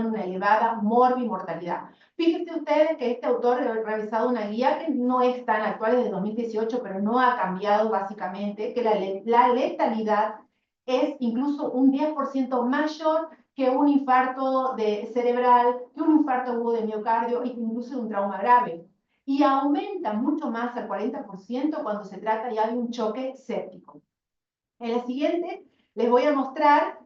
una elevada morbimortalidad. Fíjense ustedes que este autor ha realizado una guía que no es tan actual, es de 2018, pero no ha cambiado básicamente, que la letalidad es incluso un 10% mayor que un infarto cerebral, que un infarto agudo de miocardio e incluso un trauma grave. Y aumenta mucho más al 40% cuando se trata ya de un choque séptico. En la siguiente les voy a mostrar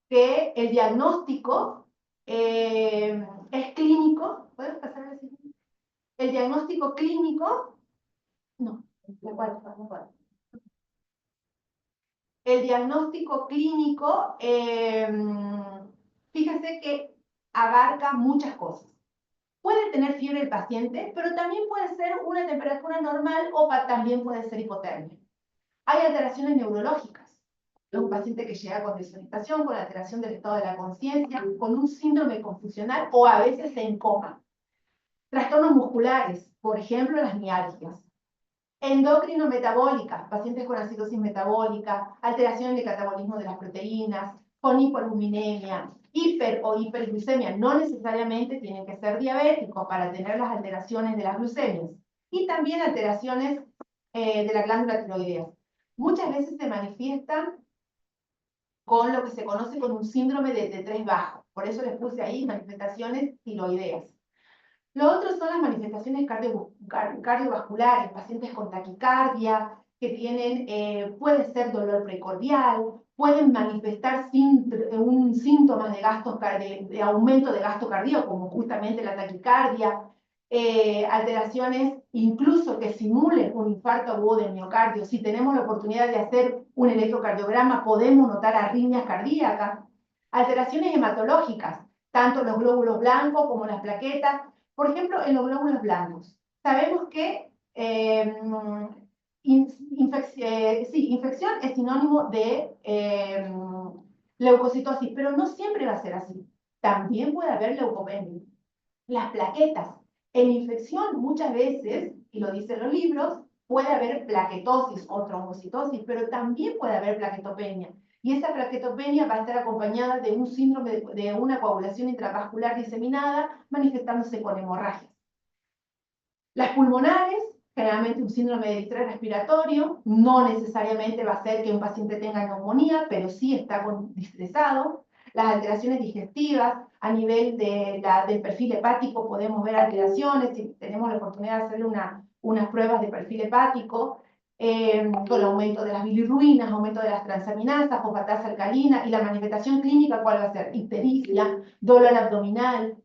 que el diagnóstico es clínico. ¿Puedes pasar a la siguiente? El diagnóstico clínico, no, la cual. El diagnóstico clínico, fíjense que abarca muchas cosas. Puede tener fiebre el paciente, pero también puede ser una temperatura normal o también puede ser hipotermia. Hay alteraciones neurológicas. Es un paciente que llega con desorientación, con alteración del estado de la conciencia, con un síndrome confusional o a veces en coma. Trastornos musculares, por ejemplo, las mialgias. Endocrino-metabólicas, pacientes con acidosis metabólica, alteraciones de catabolismo de las proteínas, con hipoalbuminemia, hiper o hiperglucemia. No necesariamente tienen que ser diabéticos para tener las alteraciones de las glucemias. Y también alteraciones de la glándula tiroidea. Muchas veces se manifiestan con lo que se conoce como un síndrome de T3 bajo. Por eso les puse ahí manifestaciones tiroideas. Lo otro son las manifestaciones cardiovasculares, pacientes con taquicardia, que tienen, puede ser dolor precordial, pueden manifestar un síntoma de, de aumento de gasto cardíaco, como justamente la taquicardia, alteraciones incluso que simulen un infarto agudo del miocardio. Si tenemos la oportunidad de hacer un electrocardiograma, podemos notar arritmias cardíacas, alteraciones hematológicas, tanto los glóbulos blancos como las plaquetas. Por ejemplo, en los glóbulos blancos, sabemos que infección es sinónimo de leucocitosis, pero no siempre va a ser así. También puede haber leucopenia. Las plaquetas, en infección muchas veces, y lo dicen los libros, puede haber plaquetosis o trombocitosis, pero también puede haber plaquetopenia. Y esa plaquetopenia va a estar acompañada de un síndrome de una coagulación intravascular diseminada, manifestándose con hemorragias. Las pulmonares, generalmente un síndrome de distrés respiratorio, no necesariamente va a ser que un paciente tenga neumonía, pero sí está distresado. Las alteraciones digestivas, a nivel del perfil hepático podemos ver alteraciones, si tenemos la oportunidad de hacerle unas pruebas de perfil hepático, con aumento de las bilirruinas, aumento de las transaminasas, fosfatasa alcalina, y la manifestación clínica, ¿cuál va a ser? Ictericia, dolor abdominal.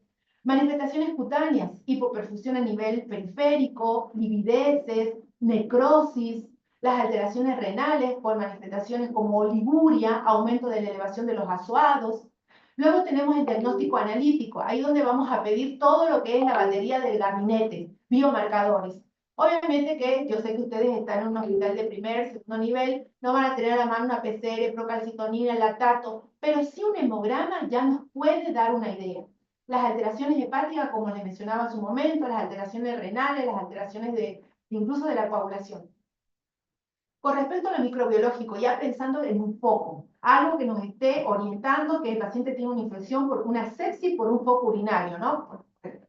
Manifestaciones cutáneas, hipoperfusión a nivel periférico, livideces, necrosis, las alteraciones renales por manifestaciones como oliguria, aumento de la elevación de los azoados. Luego tenemos el diagnóstico analítico, ahí donde vamos a pedir todo lo que es la batería del gabinete, biomarcadores. Obviamente que yo sé que ustedes están en un hospital de primer, segundo nivel, no van a tener a la mano una PCR, procalcitonina, lactato, pero sí un hemograma ya nos puede dar una idea. Las alteraciones hepáticas, como les mencionaba hace un momento, las alteraciones renales, las alteraciones incluso de la coagulación. Con respecto a lo microbiológico, ya pensando en un foco, algo que nos esté orientando que el paciente tiene una infección por una sepsis por un foco urinario, ¿no?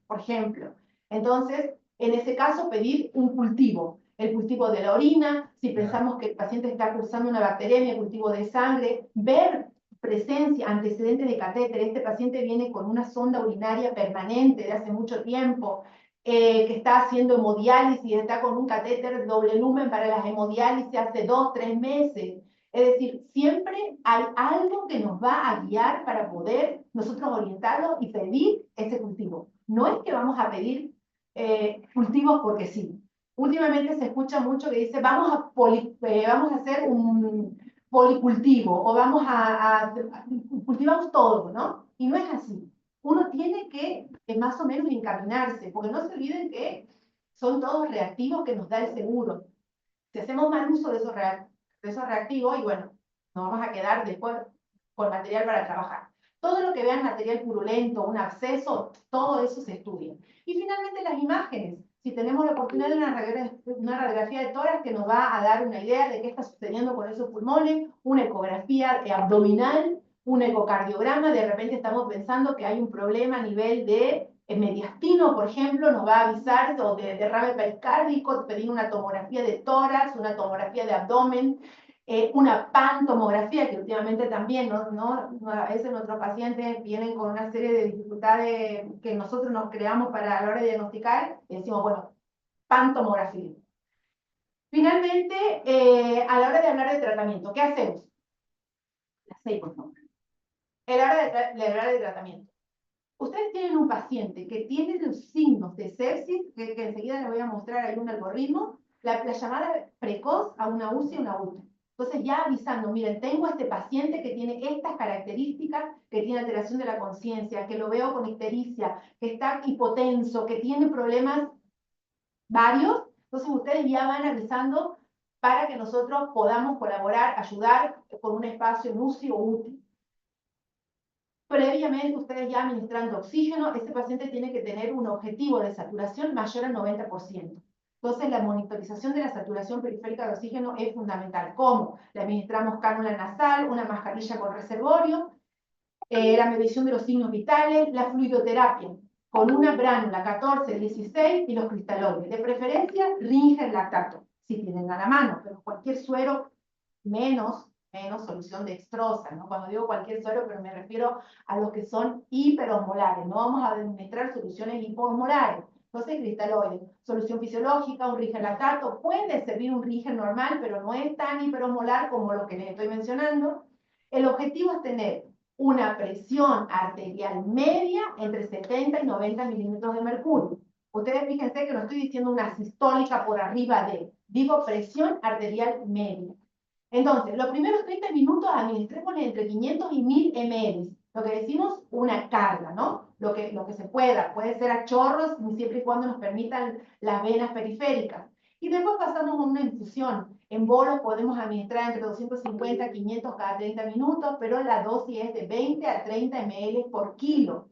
Por ejemplo. Entonces, en ese caso, pedir un cultivo. El cultivo de la orina, si pensamos que el paciente está cursando una bacteremia, cultivo de sangre, ver presencia, antecedentes de catéter. Este paciente viene con una sonda urinaria permanente de hace mucho tiempo, que está haciendo hemodiálisis, está con un catéter doble lumen para las hemodiálisis hace 2, 3 meses. Es decir, siempre hay algo que nos va a guiar para poder nosotros orientarlo y pedir ese cultivo. No es que vamos a pedir cultivos porque sí. Últimamente se escucha mucho que dice, vamos a hacer un policultivo o cultivamos todo, ¿no? Y no es así. Uno tiene que más o menos encaminarse, porque no se olviden que son todos reactivos que nos da el seguro. Si hacemos mal uso de esos reactivos, y bueno, nos vamos a quedar después con material para trabajar. Todo lo que vean material purulento, un absceso, todo eso se estudia. Y finalmente las imágenes. Si tenemos la oportunidad de una radiografía de tórax que nos va a dar una idea de qué está sucediendo con esos pulmones, una ecografía abdominal, un ecocardiograma, de repente estamos pensando que hay un problema a nivel de mediastino, por ejemplo, nos va a avisar, o de derrame pericárdico, pedir una tomografía de tórax, una tomografía de abdomen, una pantomografía, que últimamente también, a veces nuestros pacientes vienen con una serie de dificultades que nosotros nos creamos para a la hora de diagnosticar, y decimos, bueno, pantomografía. Finalmente, a la hora de hablar de tratamiento, ¿qué hacemos? La 6, por favor. A la hora de hablar de tratamiento. Ustedes tienen un paciente que tiene los signos de sepsis, que enseguida les voy a mostrar ahí un algoritmo, la llamada precoz a una UCI y una UTI. Entonces ya avisando, miren, tengo a este paciente que tiene estas características, que tiene alteración de la conciencia, que lo veo con ictericia, que está hipotenso, que tiene problemas varios. Entonces ustedes ya van avisando para que nosotros podamos colaborar, ayudar con un espacio en UCI o UTI. Previamente, ustedes ya administrando oxígeno, este paciente tiene que tener un objetivo de saturación mayor al 90%. Entonces, la monitorización de la saturación periférica de oxígeno es fundamental. ¿Cómo? Le administramos cánula nasal, una mascarilla con reservorio, la medición de los signos vitales, la fluidoterapia, con una bránula 14, 16 y los cristaloides. De preferencia, Ringer lactato, si tienen a la mano, pero cualquier suero menos solución dextrosa, ¿no? Cuando digo cualquier suero, pero me refiero a los que son hiperosmolares, no vamos a administrar soluciones hiposmolares. Entonces, cristaloides, solución fisiológica, un Ringer lactato, puede servir un Ringer normal, pero no es tan hiperosmolar como lo que les estoy mencionando. El objetivo es tener una presión arterial media entre 70 y 90 milímetros de mercurio. Ustedes fíjense que no estoy diciendo una sistólica por arriba de, digo presión arterial media. Entonces, los primeros 30 minutos administrémosle entre 500 y 1000 ml, lo que decimos una carga, ¿no? Lo que se pueda, puede ser a chorros, siempre y cuando nos permitan las venas periféricas. Y después pasamos a una infusión. En bolos podemos administrar entre 250 y 500 cada 30 minutos, pero la dosis es de 20 a 30 ml por kilo.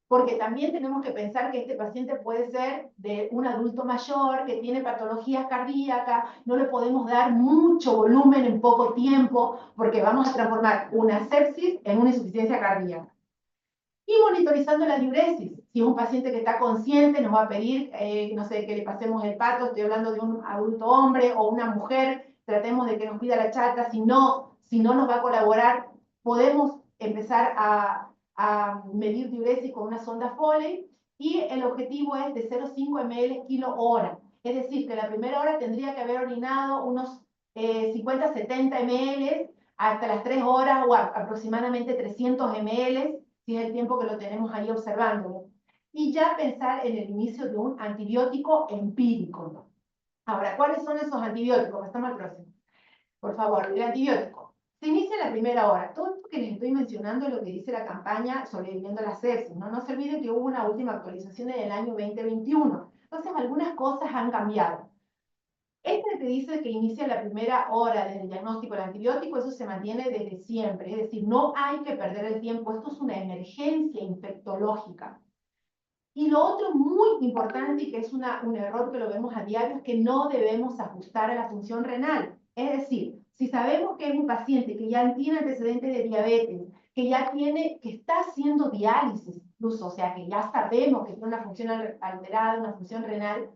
Porque también tenemos que pensar que este paciente puede ser de un adulto mayor que tiene patologías cardíacas, no le podemos dar mucho volumen en poco tiempo porque vamos a transformar una sepsis en una insuficiencia cardíaca. Y monitorizando la diuresis. Si es un paciente que está consciente, nos va a pedir, no sé, que le pasemos el pato, estoy hablando de un adulto hombre o una mujer, tratemos de que nos pida la chata, si no nos va a colaborar, podemos empezar a medir diuresis con una sonda Foley, y el objetivo es de 0,5 ml kilo hora. Es decir, que la primera hora tendría que haber orinado unos 50, 70 ml, hasta las 3 horas o aproximadamente 300 ml, si es el tiempo que lo tenemos ahí observándolo. Y ya pensar en el inicio de un antibiótico empírico, ¿no? Ahora, ¿cuáles son esos antibióticos? Estamos al próximo. Por favor, el antibiótico. Se inicia en la primera hora. Todo esto que les estoy mencionando es lo que dice la campaña Sobreviviendo a la sepsis, ¿no? No se olviden que hubo una última actualización en el año 2021. Entonces, algunas cosas han cambiado. Este te dice que inicia la primera hora desde el diagnóstico del antibiótico, eso se mantiene desde siempre, es decir, no hay que perder el tiempo, esto es una emergencia infectológica. Y lo otro muy importante, y que es un error que lo vemos a diario, es que no debemos ajustar a la función renal. Es decir, si sabemos que es un paciente que ya tiene antecedentes de diabetes, que ya que está haciendo diálisis incluso, o sea, que ya sabemos que tiene una función alterada, una función renal,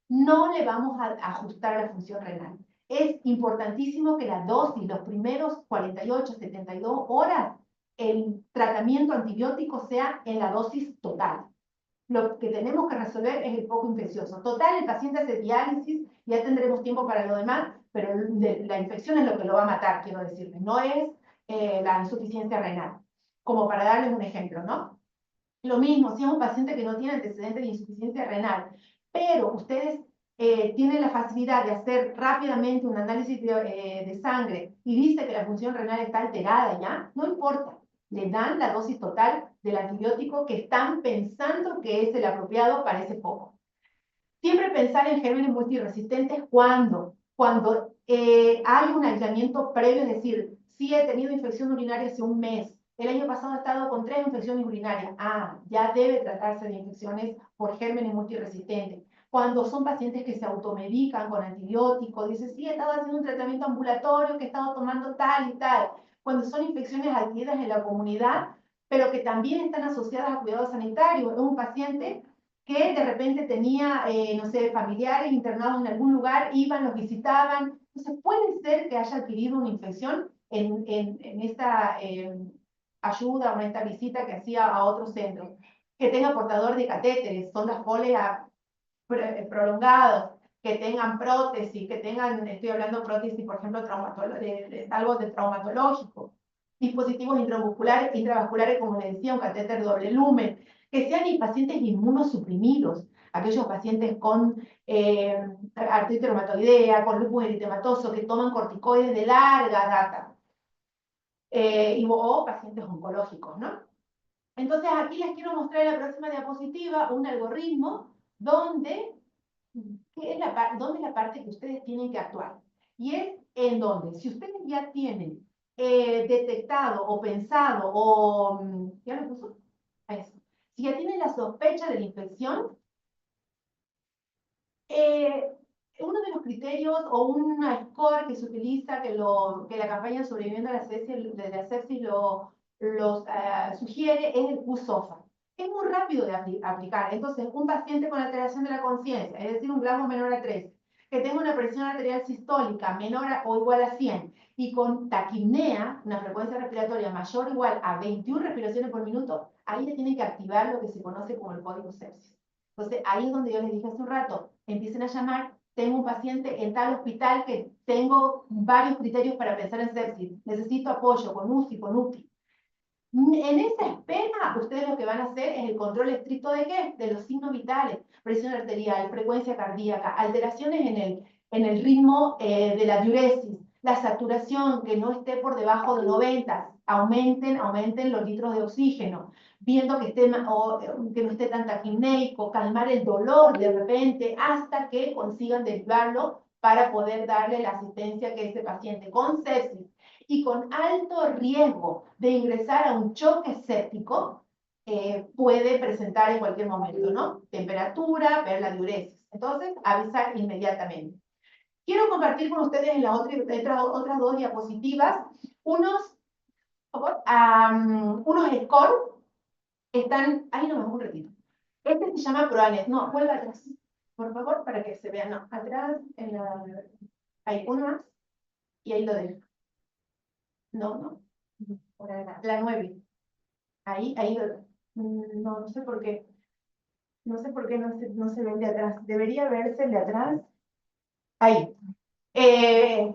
no le vamos a ajustar a la función renal. Es importantísimo que la dosis, los primeros 48, 72 horas, el tratamiento antibiótico sea en la dosis total. Lo que tenemos que resolver es el foco infeccioso. Total, el paciente hace diálisis, ya tendremos tiempo para lo demás, pero la infección es lo que lo va a matar, quiero decirles, no es la insuficiencia renal. Como para darles un ejemplo, ¿no? Lo mismo, si es un paciente que no tiene antecedentes de insuficiencia renal, pero ustedes tienen la facilidad de hacer rápidamente un análisis de sangre y dice que la función renal está alterada ya, no importa, le dan la dosis total del antibiótico que están pensando que es el apropiado para ese foco. Siempre pensar en gérmenes multiresistentes cuando hay un aislamiento previo, es decir, si he tenido infección urinaria hace un mes, el año pasado he estado con 3 infecciones urinarias, ya debe tratarse de infecciones por gérmenes multiresistentes. Cuando son pacientes que se automedican con antibióticos, dice, sí, he estado haciendo un tratamiento ambulatorio, que he estado tomando tal y tal. cuando son infecciones adquiridas en la comunidad, pero que también están asociadas a cuidados sanitarios. Es un paciente que de repente tenía, no sé, familiares internados en algún lugar, iban, los visitaban. Entonces puede ser que haya adquirido una infección en esta ayuda o en esta visita que hacía a otros centros, que tenga portador de catéteres, sondas Foley prolongados, que tengan prótesis, que tengan, estoy hablando de prótesis, por ejemplo, algo de traumatológico, dispositivos intravasculares, como les decía, un catéter doble lumen, que sean pacientes inmunosuprimidos, aquellos pacientes con artritis reumatoidea, con lupus eritematoso, que toman corticoides de larga data, o pacientes oncológicos, ¿no? Entonces aquí les quiero mostrar en la próxima diapositiva un algoritmo donde ¿dónde es la parte que ustedes tienen que actuar? Y es en donde, si ustedes ya tienen detectado o pensado o, ¿ya lo puso? Eso. Si ya tienen la sospecha de la infección, uno de los criterios o un score que se utiliza, que la campaña Sobreviviendo a la sepsis sugiere, es el QSOFA. Es muy rápido de aplicar. Entonces, un paciente con alteración de la conciencia, es decir, un gramo menor a 3, que tenga una presión arterial sistólica menor o igual a 100 y con taquipnea, una frecuencia respiratoria mayor o igual a 21 respiraciones por minuto, ahí le tienen que activar lo que se conoce como el código sepsis. Entonces, ahí es donde yo les dije hace un rato, empiecen a llamar, tengo un paciente en tal hospital que tengo varios criterios para pensar en sepsis, necesito apoyo con UCI, con UTI. En esa espera, ustedes lo que van a hacer es el control estricto ¿de qué? De los signos vitales, presión arterial, frecuencia cardíaca, alteraciones en el ritmo de la diuresis, la saturación que no esté por debajo de 90, aumenten los litros de oxígeno, viendo que no esté tan taquipneico, calmar el dolor de repente hasta que consigan derivarlo para poder darle la asistencia que ese paciente con sepsis y con alto riesgo de ingresar a un choque séptico puede presentar en cualquier momento, ¿no? Temperatura, ver la diuresis. Entonces, avisar inmediatamente. Quiero compartir con ustedes en las otras dos diapositivas unos scores. Están, ahí nomás un ratito. Este se llama ProAnet. No, vuelva atrás, por favor, para que se vean. No, atrás, ahí, uno más, y ahí lo dejo. No, no. Por ahí, la 9. Ahí, no sé por qué. No sé por qué no se ve el de atrás. Debería verse el de atrás. Ahí.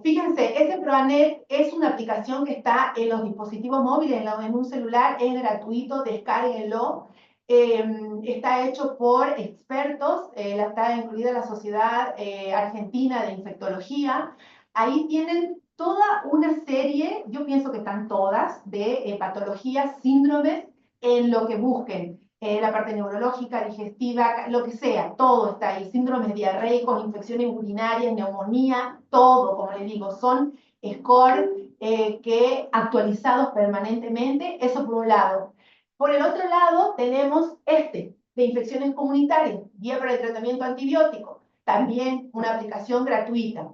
Fíjense, ese ProAnet es una aplicación que está en los dispositivos móviles, en un celular, es gratuito, descárguenlo. Está hecho por expertos, está incluida la Sociedad Argentina de Infectología. Ahí tienen toda una serie, yo pienso que están todas, de patologías, síndromes, en lo que busquen. La parte neurológica, digestiva, lo que sea, todo está ahí. Síndromes diarreicos, infecciones urinarias, neumonía, todo, como les digo, son score que actualizados permanentemente, eso por un lado. Por el otro lado, tenemos de infecciones comunitarias, guía para el tratamiento antibiótico, también una aplicación gratuita.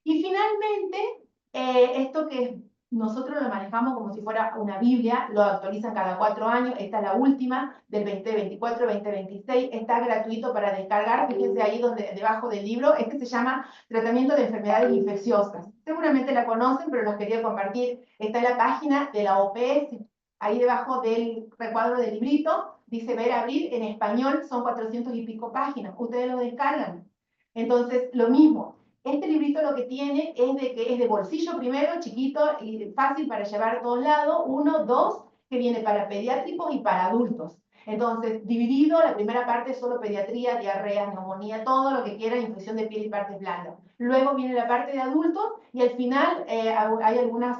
Y finalmente, esto que nosotros lo manejamos como si fuera una Biblia, lo actualizan cada 4 años, esta es la última, del 2024-2026, está gratuito para descargar, fíjense ahí donde, debajo del libro, este se llama Tratamiento de Enfermedades Infecciosas. Seguramente la conocen, pero los quería compartir, está en la página de la OPS, ahí debajo del recuadro del librito, dice ver abrir, en español son 400 y pico páginas, ustedes lo descargan. Entonces, lo mismo, este librito lo que tiene es de que es de bolsillo primero, chiquito y fácil para llevar a todos lados. 1, 2, que viene para pediátricos y para adultos. Entonces, dividido, la primera parte es solo pediatría, diarrea, neumonía, todo lo que quieran, infección de piel y partes blandas. Luego viene la parte de adultos y al final hay algunas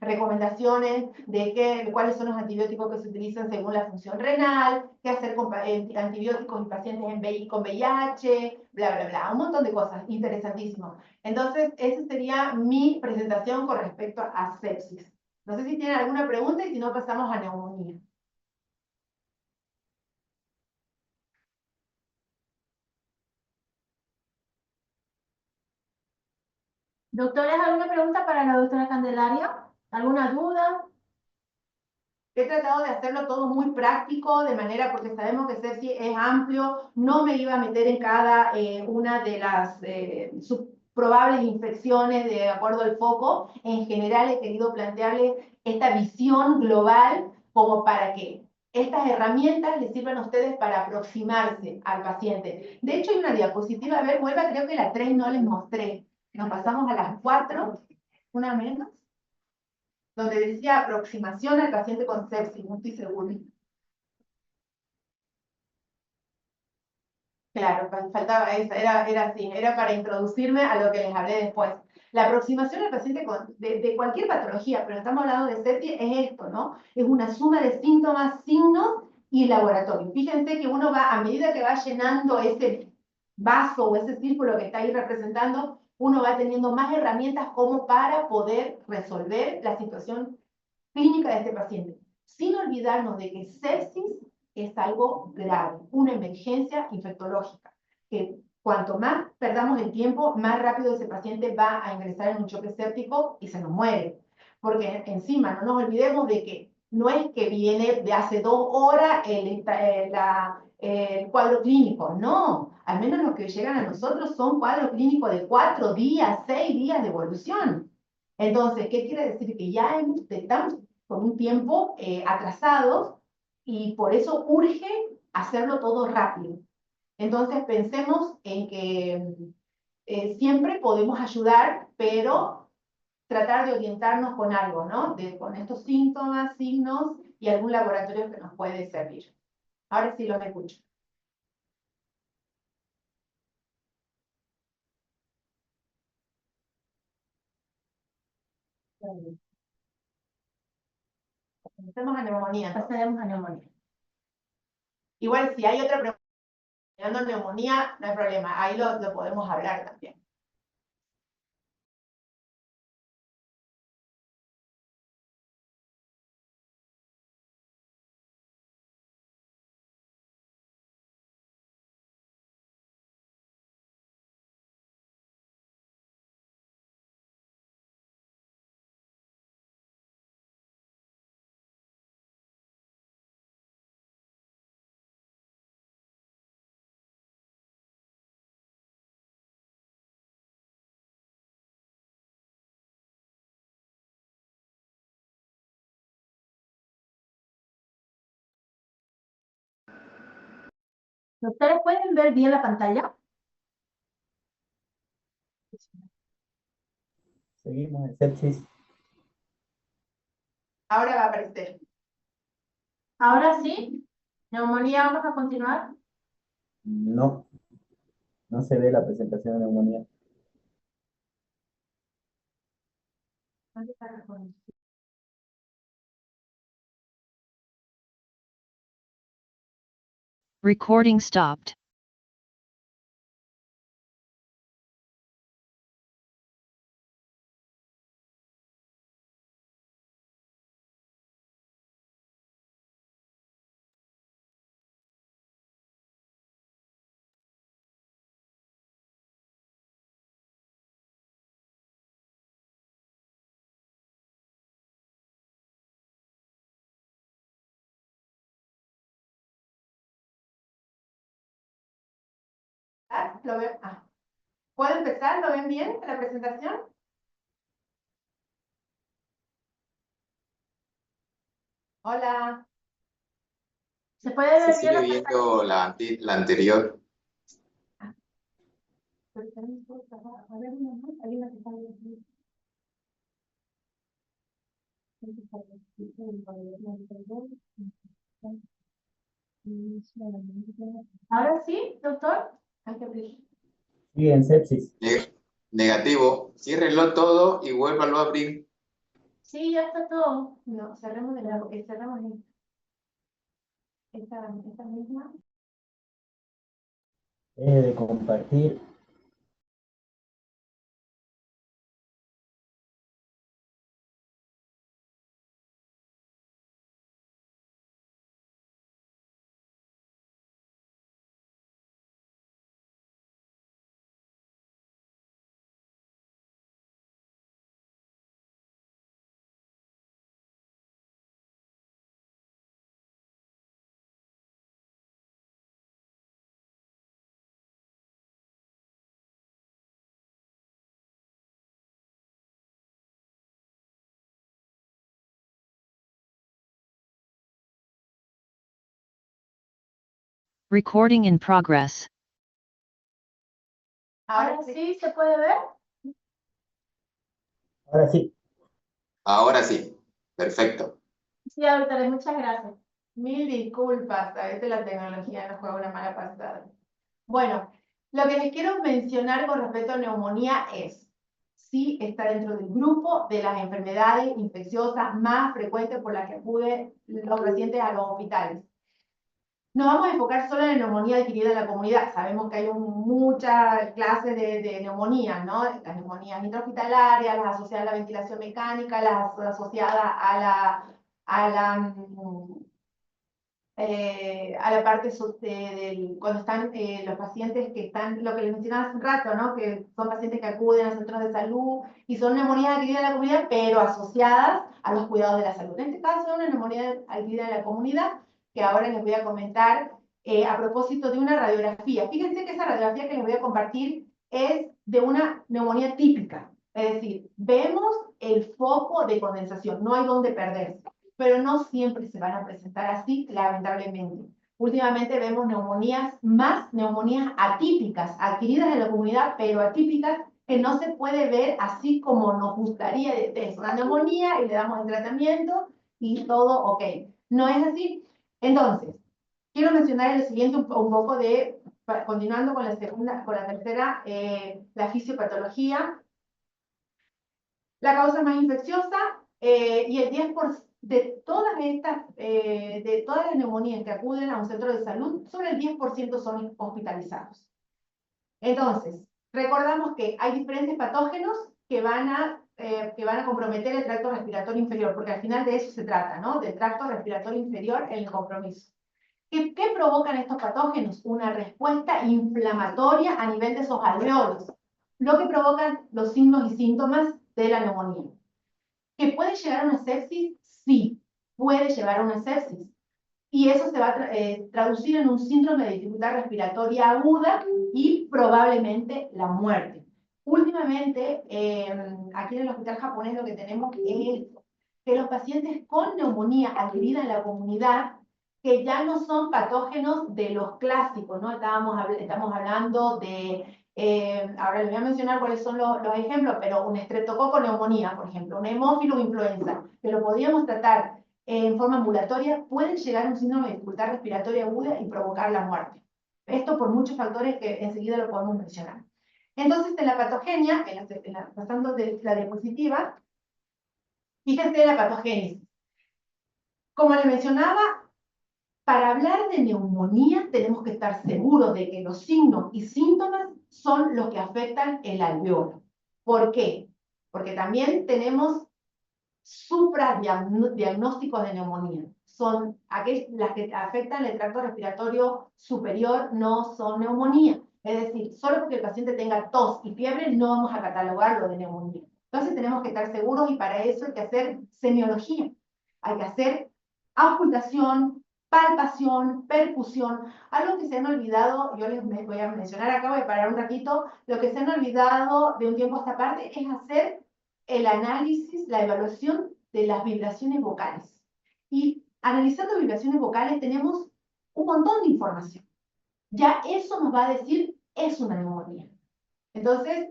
recomendaciones de cuáles son los antibióticos que se utilizan según la función renal, qué hacer con antibióticos en pacientes con VIH, bla, bla, bla, un montón de cosas, interesantísimo. Entonces, esa sería mi presentación con respecto a sepsis. No sé si tienen alguna pregunta y si no pasamos a neumonía. Doctores, ¿alguna pregunta para la doctora Candelaria? ¿Alguna duda? He tratado de hacerlo todo muy práctico, de manera, porque sabemos que Sepsi es amplio, no me iba a meter en cada una de las probables infecciones de acuerdo al foco. En general he querido plantearles esta visión global como para que estas herramientas les sirvan a ustedes para aproximarse al paciente. De hecho, hay una diapositiva, a ver, vuelva, creo que la 3 no les mostré. Nos pasamos a las 4, una menos, donde decía aproximación al paciente con sepsis, no estoy seguro. Claro, faltaba esa, era así, era para introducirme a lo que les hablé después. La aproximación al paciente de cualquier patología, pero estamos hablando de sepsis, es esto, ¿no? Es una suma de síntomas, signos y laboratorio. Fíjense que uno va, a medida que va llenando ese vaso o ese círculo que está ahí representando, uno va teniendo más herramientas como para poder resolver la situación clínica de este paciente, sin olvidarnos de que sepsis es algo grave, una emergencia infectológica, que cuanto más perdamos el tiempo, más rápido ese paciente va a ingresar en un choque séptico y se nos muere. Porque encima no nos olvidemos de que no es que viene de hace 2 horas el cuadro clínico, no. Al menos los que llegan a nosotros son cuadros clínicos de 4 días, 6 días de evolución. Entonces, ¿qué quiere decir? Que ya estamos con un tiempo atrasados y por eso urge hacerlo todo rápido. Entonces pensemos en que siempre podemos ayudar, pero tratar de orientarnos con algo, ¿no? Con estos síntomas, signos y algún laboratorio que nos puede servir. Ahora sí los escucho. Empecemos a neumonía. Pasaremos a neumonía. Igual si hay otra pregunta, neumonía, no hay problema, ahí lo podemos hablar también. ¿Ustedes pueden ver bien la pantalla? Seguimos en sepsis. Ahora va a aparecer. Ahora sí. Neumonía, vamos a continuar. No, no se ve la presentación de neumonía. ¿Dónde está la conexión? Recording stopped. ¿Lo ven? ¿Puedo empezar? ¿Lo ven bien la presentación? Hola. ¿Se puede ver Se bien sigue la pantalla? viendo la anterior. Pero tenemos que a ver, una más. Hay una que está bien. ¿Ahora sí, doctor? Hay que abrir. Sigue en sepsis. Negativo. Ciérrenlo todo y vuélvalo a abrir. Sí, ya está todo. No, cerremos cerremos esta misma. Deje de compartir. Recording in progress. Ahora sí, ¿se puede ver? Ahora sí. Ahora sí. Perfecto. Sí, doctora, muchas gracias. Mil disculpas, a veces la tecnología nos juega una mala pasada. Bueno, lo que les quiero mencionar con respecto a neumonía es, sí está dentro del grupo de las enfermedades infecciosas más frecuentes por las que acuden los pacientes a los hospitales. Nos vamos a enfocar solo en la neumonía adquirida en la comunidad. Sabemos que hay muchas clases de neumonías, ¿no? Las neumonías intrahospitalarias, las asociadas a la ventilación mecánica, las asociadas a la parte cuando están los pacientes que están, lo que les mencionaba hace un rato, ¿no? Que son pacientes que acuden a centros de salud y son neumonías adquiridas en la comunidad, pero asociadas a los cuidados de la salud. En este caso, es una neumonía adquirida en la comunidad, que ahora les voy a comentar a propósito de una radiografía. Fíjense que esa radiografía que les voy a compartir es de una neumonía típica, es decir, vemos el foco de condensación, no hay donde perderse, pero no siempre se van a presentar así, lamentablemente. Últimamente vemos más neumonías atípicas, adquiridas en la comunidad, pero atípicas, que no se puede ver así como nos gustaría. Es una neumonía y le damos el tratamiento y todo ok. No es así. Entonces, quiero mencionar lo siguiente un poco continuando con la tercera, la fisiopatología. La causa más infecciosa y el 10% de todas las neumonías que acuden a un centro de salud, sobre el 10% son hospitalizados. Entonces, recordamos que hay diferentes patógenos que van a comprometer el tracto respiratorio inferior, porque al final de eso se trata, ¿no? Del tracto respiratorio inferior en el compromiso. ¿Qué provocan estos patógenos? Una respuesta inflamatoria a nivel de esos alveolos, lo que provocan los signos y síntomas de la neumonía. ¿Que puede llegar a una sepsis? Sí, puede llegar a una sepsis. Y eso se va a traducir en un síndrome de dificultad respiratoria aguda y probablemente la muerte. Últimamente, aquí en el hospital japonés lo que tenemos es que los pacientes con neumonía adquirida en la comunidad, que ya no son patógenos de los clásicos, ¿no? Estamos hablando de, ahora les voy a mencionar cuáles son los ejemplos, pero un estreptococo neumonía, por ejemplo, un hemófilo influenza, que lo podríamos tratar en forma ambulatoria, pueden llegar a un síndrome de dificultad respiratoria aguda y provocar la muerte. Esto por muchos factores que enseguida lo podemos mencionar. Entonces, en la patogenia, pasando de la diapositiva, fíjense la patogénesis. Como le mencionaba, para hablar de neumonía tenemos que estar seguros de que los signos y síntomas son los que afectan el alveolo. ¿Por qué? Porque también tenemos supradiagnósticos de neumonía. Son las que afectan el tracto respiratorio superior, no son neumonía. Es decir, solo porque el paciente tenga tos y fiebre no vamos a catalogarlo de neumonía. Entonces tenemos que estar seguros y para eso hay que hacer semiología. Hay que hacer auscultación, palpación, percusión. Algo que se han olvidado, yo les voy a mencionar acá, voy a parar un ratito, lo que se han olvidado de un tiempo a esta parte es hacer el análisis, la evaluación de las vibraciones vocales. Y analizando vibraciones vocales tenemos un montón de información. Ya eso nos va a decir, es una neumonía. Entonces,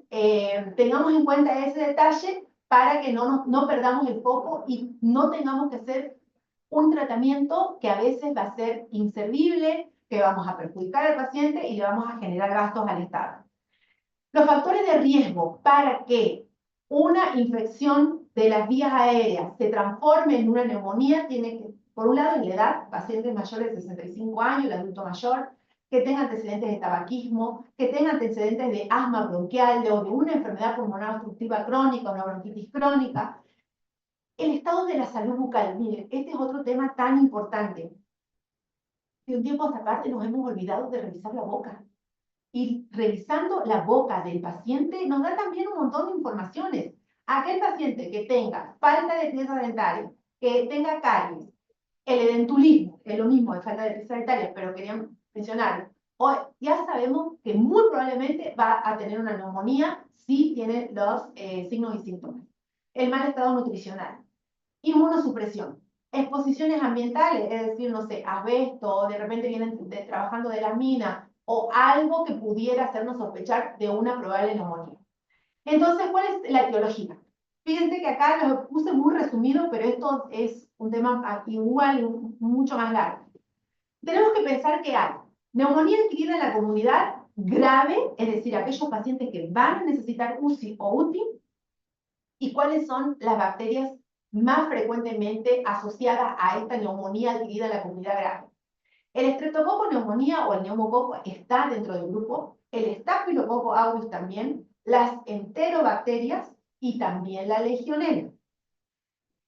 tengamos en cuenta ese detalle para que no perdamos el foco y no tengamos que hacer un tratamiento que a veces va a ser inservible, que vamos a perjudicar al paciente y le vamos a generar gastos al Estado. Los factores de riesgo para que una infección de las vías aéreas se transforme en una neumonía tiene que, por un lado, en la edad, pacientes mayores de 65 años, el adulto mayor, que tenga antecedentes de tabaquismo, que tenga antecedentes de asma bronquial o de una enfermedad pulmonar obstructiva crónica, una bronquitis crónica. El estado de la salud bucal, miren, este es otro tema tan importante. De un tiempo a esta parte nos hemos olvidado de revisar la boca. Y revisando la boca del paciente nos da también un montón de informaciones. Aquel paciente que tenga falta de pieza dentaria, que tenga caries, el edentulismo, es lo mismo de falta de pieza dentaria, pero quería mencionarlo. Hoy ya sabemos que muy probablemente va a tener una neumonía si tiene los signos y síntomas. El mal estado nutricional, inmunosupresión. Exposiciones ambientales, es decir, no sé, asbesto, de repente vienen trabajando de la mina, o algo que pudiera hacernos sospechar de una probable neumonía. Entonces, ¿cuál es la etiología? Fíjense que acá lo puse muy resumido, pero esto es un tema igual y mucho más largo. Tenemos que pensar que hay neumonía adquirida en la comunidad grave, es decir, aquellos pacientes que van a necesitar UCI o UTI, y cuáles son las bacterias más frecuentemente asociadas a esta neumonía adquirida en la comunidad grave. El estreptococo neumonía o el neumococo está dentro del grupo, el estafilococo aureus también, las enterobacterias y también la legionela.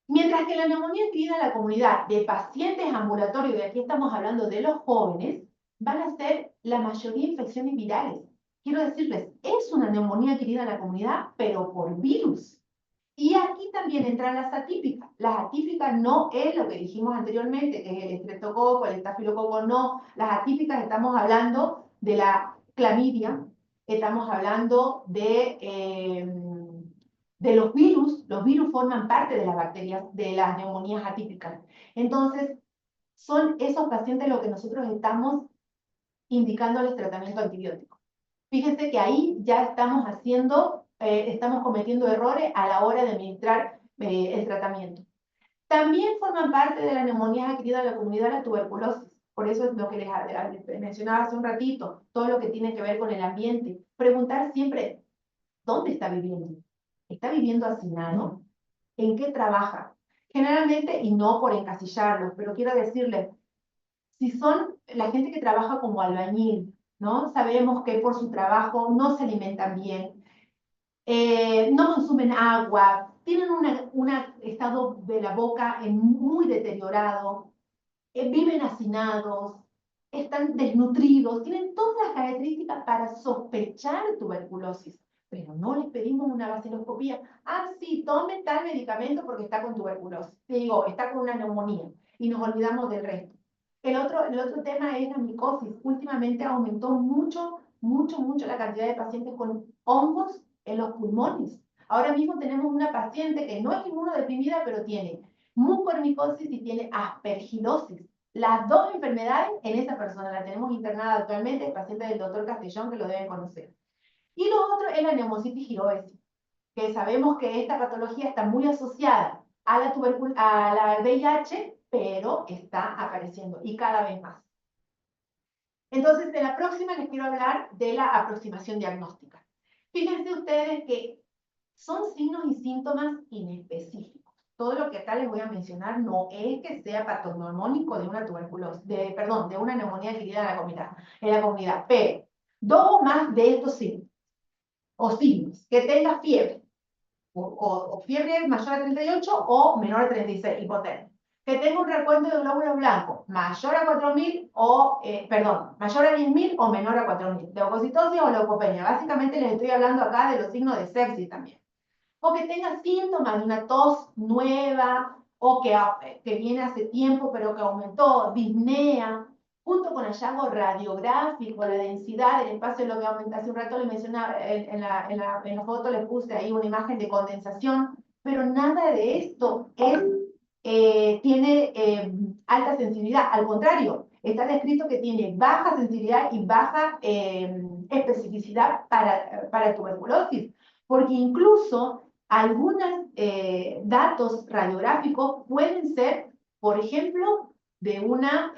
Mientras que la neumonía adquirida en la comunidad de pacientes ambulatorios, y aquí estamos hablando de los jóvenes, van a ser la mayoría infecciones virales. Quiero decirles, es una neumonía adquirida en la comunidad, pero por virus. Y aquí también entran las atípicas. Las atípicas no es lo que dijimos anteriormente, que es el estreptococo, el estafilococo, no. Las atípicas estamos hablando de la clamidia, estamos hablando de los virus. Los virus forman parte de las bacterias, de las neumonías atípicas. Entonces, son esos pacientes los que nosotros estamos indicándoles tratamiento antibiótico. Fíjense que ahí ya estamos estamos cometiendo errores a la hora de administrar el tratamiento. También forman parte de la neumonía adquirida en la comunidad la tuberculosis. Por eso es lo que les mencionaba hace un ratito, todo lo que tiene que ver con el ambiente. Preguntar siempre, ¿dónde está viviendo? ¿Está viviendo hacinado? ¿En qué trabaja? Generalmente, y no por encasillarlos, pero quiero decirles, si son la gente que trabaja como albañil, ¿no? Sabemos que por su trabajo no se alimentan bien, no consumen agua, tienen un estado de la boca muy deteriorado, viven hacinados, están desnutridos, tienen todas las características para sospechar tuberculosis, pero no les pedimos una vaciloscopía. Ah, sí, tome tal medicamento porque está con tuberculosis. Digo, está con una neumonía y nos olvidamos del resto. El otro tema es la micosis. Últimamente aumentó mucho la cantidad de pacientes con hongos en los pulmones. Ahora mismo tenemos una paciente que no es inmunodeprimida, pero tiene mucormicosis y tiene aspergilosis. Las dos enfermedades en esa persona. La tenemos internada actualmente, paciente del doctor Castellón, que lo deben conocer. Y lo otro es la neumocitis giroesi, que sabemos que esta patología está muy asociada a la VIH, pero está apareciendo y cada vez más. Entonces, de la próxima les quiero hablar de la aproximación diagnóstica. Fíjense ustedes que son signos y síntomas inespecíficos. Todo lo que acá les voy a mencionar no es que sea patognomónico de una tuberculosis, de una neumonía adquirida en la comunidad, pero dos o más de estos signos, que tenga fiebre, o fiebre mayor a 38 o menor a 36, hipotermia. Que tenga un recuento de glóbulos blancos mayor a 4.000 mayor a 10.000 o menor a 4.000. Leucocitosis o leucopenia. Básicamente les estoy hablando acá de los signos de sepsis también. O que tenga síntomas de una tos nueva o que viene hace tiempo pero que aumentó, disnea, junto con hallazgo radiográfico, la densidad del espacio, lo que aumenta. Hace un rato les mencionaba, en la foto les puse ahí una imagen de condensación, pero nada de esto tiene alta sensibilidad. Al contrario, está descrito que tiene baja sensibilidad y baja especificidad para tuberculosis, porque incluso algunos datos radiográficos pueden ser, por ejemplo, de una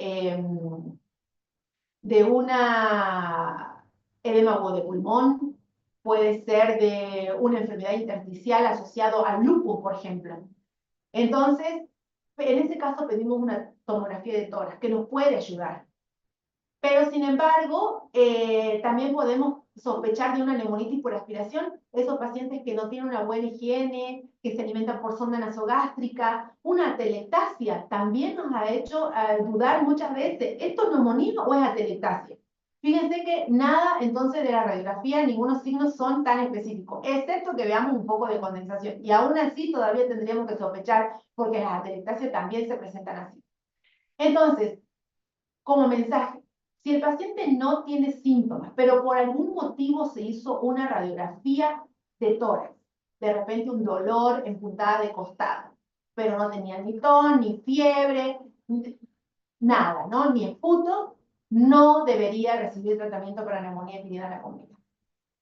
edema agudo de pulmón, puede ser de una enfermedad intersticial asociado al lupus, por ejemplo. Entonces, en ese caso pedimos una tomografía de tórax que nos puede ayudar. Pero, sin embargo, también podemos sospechar de una neumonitis por aspiración, esos pacientes que no tienen una buena higiene, que se alimentan por sonda nasogástrica. Una atelectasia también nos ha hecho dudar muchas veces, ¿esto es neumonía o es atelectasia? Fíjense que nada entonces de la radiografía, ningunos signos son tan específicos, excepto que veamos un poco de condensación. Y aún así todavía tendríamos que sospechar, porque las atelectasias también se presentan así. Entonces, como mensaje, si el paciente no tiene síntomas, pero por algún motivo se hizo una radiografía de tórax, de repente un dolor en puntada de costado, pero no tenían ni tos, ni fiebre, nada, ¿no? Ni esputo, no debería recibir tratamiento para neumonía adquirida en la comunidad,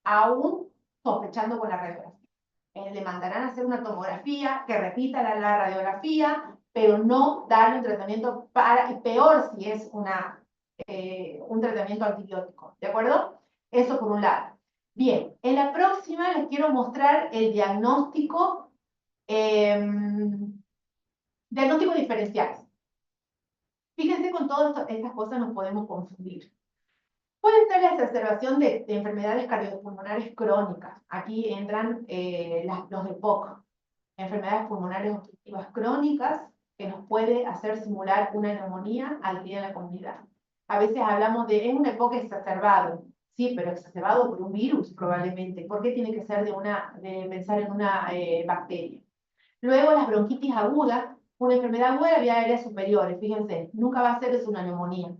aún sospechando con la radiografía. Le mandarán a hacer una tomografía que repita la radiografía, pero no darle un tratamiento para, y peor si es un tratamiento antibiótico, ¿de acuerdo? Eso por un lado. Bien, en la próxima les quiero mostrar el diagnóstico diferencial. Fíjense, con todas estas cosas nos podemos confundir. Puede ser la exacerbación de enfermedades cardiopulmonares crónicas. Aquí entran los de POC, enfermedades pulmonares obstructivas crónicas, que nos puede hacer simular una neumonía adquirida en la comunidad. A veces hablamos de, es un EPOC exacerbado. Sí, pero exacerbado por un virus probablemente. ¿Por qué tiene que ser de pensar en una bacteria? Luego las bronquitis agudas, una enfermedad aguda de las vías aéreas superiores. Fíjense, nunca va a ser eso una neumonía.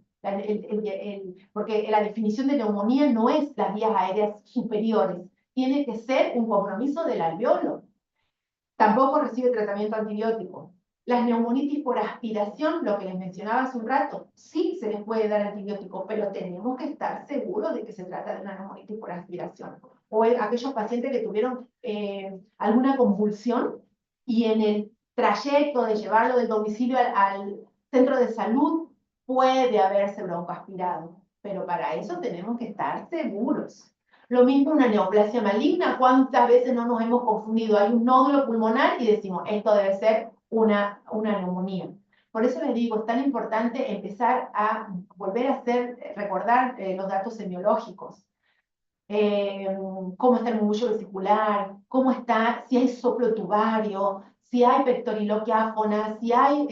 Porque la definición de neumonía no es las vías aéreas superiores. Tiene que ser un compromiso del alveolo. Tampoco recibe tratamiento antibiótico. Las neumonitis por aspiración, lo que les mencionaba hace un rato, sí se les puede dar antibiótico, pero tenemos que estar seguros de que se trata de una neumonitis por aspiración. O aquellos pacientes que tuvieron alguna convulsión y en el trayecto de llevarlo del domicilio al centro de salud puede haberse broncoaspirado. Pero para eso tenemos que estar seguros. Lo mismo una neoplasia maligna. ¿Cuántas veces no nos hemos confundido? Hay un nódulo pulmonar y decimos, esto debe ser una neumonía. Por eso les digo, es tan importante empezar a volver a recordar los datos semiológicos. Cómo está el murmullo vesicular, cómo está, si hay soplo tubario, si hay pectoriloquia áfona, si hay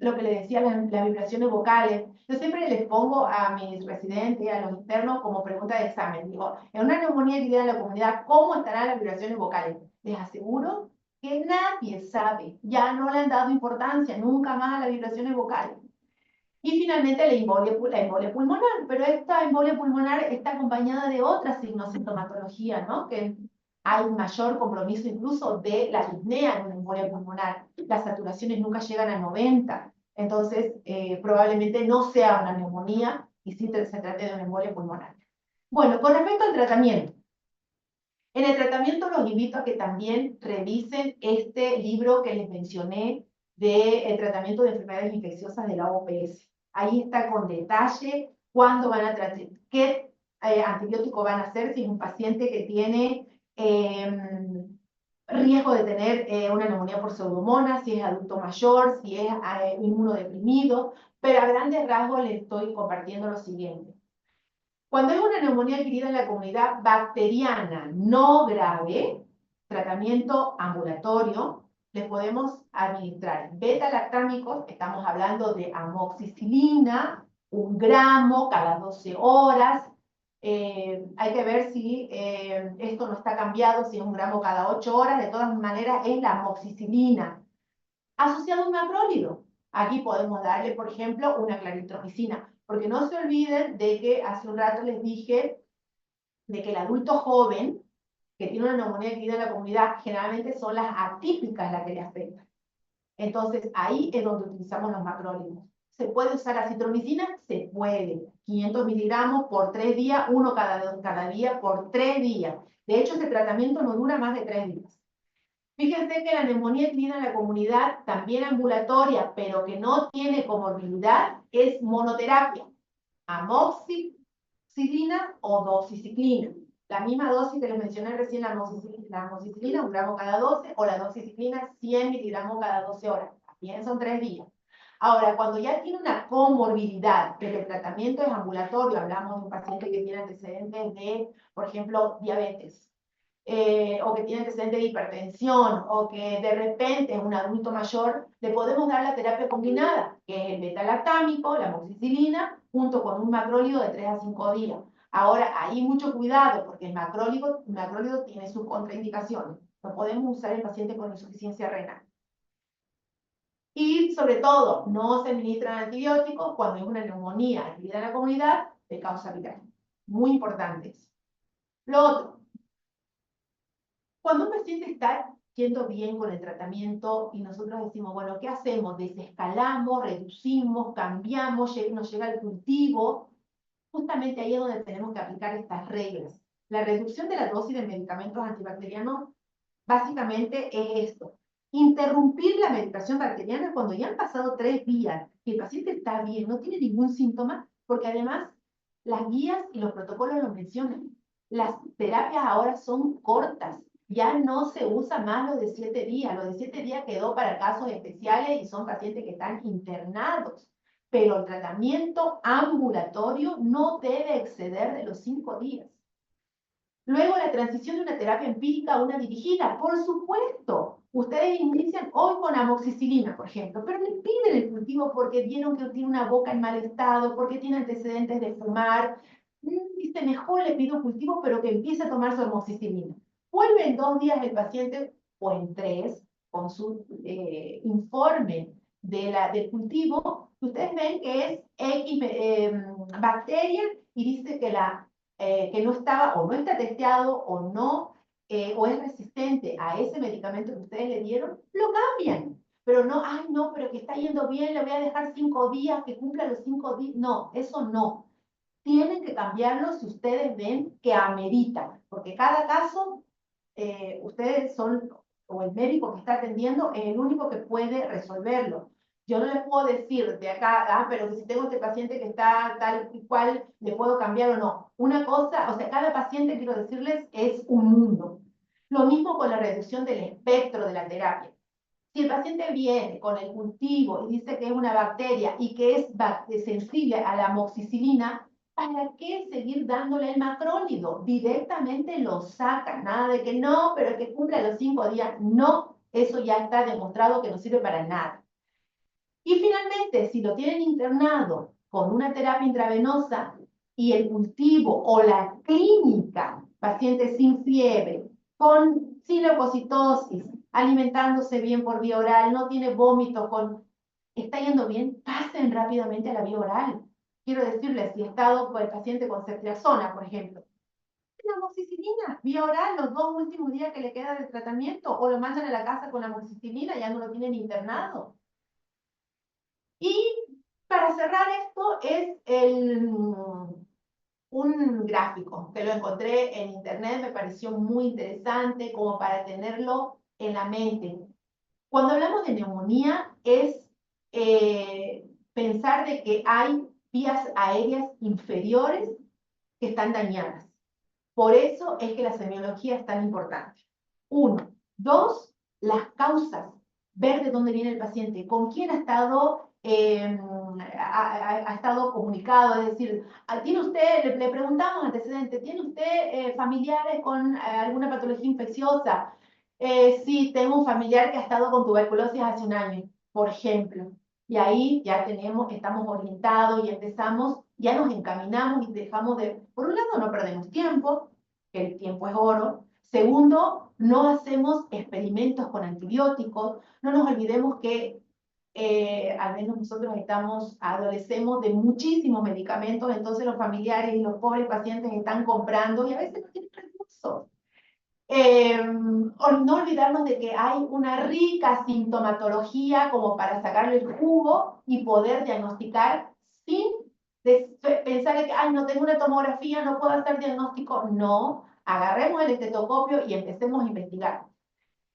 lo que le decía, las vibraciones vocales. Yo siempre les pongo a mis residentes, a los internos, como pregunta de examen. Digo, en una neumonía adquirida en la comunidad, ¿cómo estarán las vibraciones vocales? Les aseguro que nadie sabe. Ya no le han dado importancia nunca más a las vibraciones vocales. Y finalmente la embolia pulmonar, pero esta embolia pulmonar está acompañada de otra signosintomatología, ¿no? Que hay mayor compromiso incluso de la disnea en una embolia pulmonar. Las saturaciones nunca llegan a 90, entonces probablemente no sea una neumonía y sí se trate de una embolia pulmonar. Bueno, con respecto al tratamiento. En el tratamiento los invito a que también revisen este libro que les mencioné de el tratamiento de enfermedades infecciosas de la OPS. Ahí está con detalle cuándo van a tratar, qué antibiótico van a hacer si es un paciente que tiene riesgo de tener una neumonía por pseudomonas, si es adulto mayor, si es inmunodeprimido, pero a grandes rasgos les estoy compartiendo lo siguiente. Cuando es una neumonía adquirida en la comunidad bacteriana no grave, tratamiento ambulatorio, le podemos administrar beta-lactámicos, estamos hablando de amoxicilina, 1 gramo cada 12 horas. Hay que ver si esto no está cambiado, si es 1 gramo cada 8 horas. De todas maneras, es la amoxicilina asociado a un macrólido. Aquí podemos darle, por ejemplo, una claritromicina. Porque no se olviden de que hace un rato les dije de que el adulto joven que tiene una neumonía adquirida en la comunidad, generalmente son las atípicas las que le afectan. Entonces, ahí es donde utilizamos los macrólidos. ¿Se puede usar acitromicina? Se puede. 500 miligramos por 3 días, uno cada día por 3 días. De hecho, este tratamiento no dura más de 3 días. Fíjense que la neumonía adquirida en la comunidad, también ambulatoria, pero que no tiene comorbilidad, es monoterapia. Amoxicilina o doxiciclina. La misma dosis que les mencioné recién, la amoxicilina, 1 gramo cada 12, o la doxiciclina, 100 miligramos cada 12 horas. También son 3 días. Ahora, cuando ya tiene una comorbilidad, pero el tratamiento es ambulatorio, hablamos de un paciente que tiene antecedentes de, por ejemplo, diabetes, o que tiene antecedentes de hipertensión, o que de repente es un adulto mayor, le podemos dar la terapia combinada, que es el beta-lactámico, la amoxicilina, junto con un macrólido de 3 a 5 días. Ahora, hay mucho cuidado, porque el macrólido tiene sus contraindicaciones. Lo podemos usar en pacientes con insuficiencia renal. Y, sobre todo, no se administran antibióticos cuando es una neumonía adquirida en la comunidad de causa viral. Muy importante eso. Lo otro, cuando un paciente está yendo bien con el tratamiento y nosotros decimos, bueno, ¿qué hacemos? Desescalamos, reducimos, cambiamos, nos llega el cultivo. Justamente ahí es donde tenemos que aplicar estas reglas. La reducción de la dosis de medicamentos antibacterianos básicamente es esto. Interrumpir la medicación bacteriana cuando ya han pasado 3 días y el paciente está bien, no tiene ningún síntoma, porque además las guías y los protocolos lo mencionan. Las terapias ahora son cortas, ya no se usa más lo de 7 días. Lo de 7 días quedó para casos especiales y son pacientes que están internados. Pero el tratamiento ambulatorio no debe exceder de los 5 días. Luego, la transición de una terapia empírica a una dirigida. Por supuesto, ustedes inician hoy con amoxicilina, por ejemplo, pero le piden el cultivo porque vieron que tiene una boca en mal estado, porque tiene antecedentes de fumar. Dice, mejor le pido cultivo, pero que empiece a tomar su amoxicilina. Vuelve en 2 días el paciente, o en 3, con su informe del cultivo. Ustedes ven que es X bacteria y dice que no estaba o no está testeado o no, o es resistente a ese medicamento que ustedes le dieron, lo cambian. Pero no, ay no, pero que está yendo bien, le voy a dejar 5 días, que cumpla los 5 días. No, eso no. Tienen que cambiarlo si ustedes ven que amerita, porque cada caso, ustedes son, o el médico que está atendiendo, es el único que puede resolverlo. Yo no les puedo decir de acá, pero si tengo este paciente que está tal y cual, ¿le puedo cambiar o no? Una cosa, o sea, cada paciente, quiero decirles, es un mundo. Lo mismo con la reducción del espectro de la terapia. Si el paciente viene con el cultivo y dice que es una bacteria y que es sensible a la amoxicilina, ¿para qué seguir dándole el macrólido? Directamente lo sacan. Nada de que no, pero que cumpla los 5 días. No, eso ya está demostrado que no sirve para nada. Y finalmente, si lo tienen internado con una terapia intravenosa y el cultivo o la clínica, paciente sin fiebre, sin leucocitosis, alimentándose bien por vía oral, no tiene vómitos, está yendo bien, pasen rápidamente a la vía oral. Quiero decirles, si he estado con el paciente con ceftriaxona, por ejemplo, la amoxicilina, vía oral, los 2 últimos días que le queda de tratamiento, o lo mandan a la casa con la amoxicilina, ya no lo tienen internado. Y para cerrar esto es un gráfico que lo encontré en internet, me pareció muy interesante como para tenerlo en la mente. Cuando hablamos de neumonía es pensar de que hay vías aéreas inferiores que están dañadas. Por eso es que la semiología es tan importante. 1. 2, las causas. Ver de dónde viene el paciente, con quién ha estado comunicado, es decir, ¿tiene usted, le preguntamos antecedentes, ¿tiene usted familiares con alguna patología infecciosa? Sí, tengo un familiar que ha estado con tuberculosis hace 1 año, por ejemplo. Y ahí ya estamos orientados y ya nos encaminamos y dejamos de, por un lado no perdemos tiempo, que el tiempo es oro. Segundo, no hacemos experimentos con antibióticos, no nos olvidemos que al menos nosotros adolecemos de muchísimos medicamentos, entonces los familiares y los pobres pacientes están comprando y a veces no tienen recursos. No olvidarnos de que hay una rica sintomatología como para sacarle el jugo y poder diagnosticar sin pensar que, ay, no tengo una tomografía, no puedo hacer diagnóstico. No, agarremos el estetoscopio y empecemos a investigar.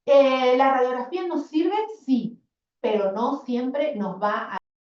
¿La radiografía nos sirve? Sí, pero no siempre nos va a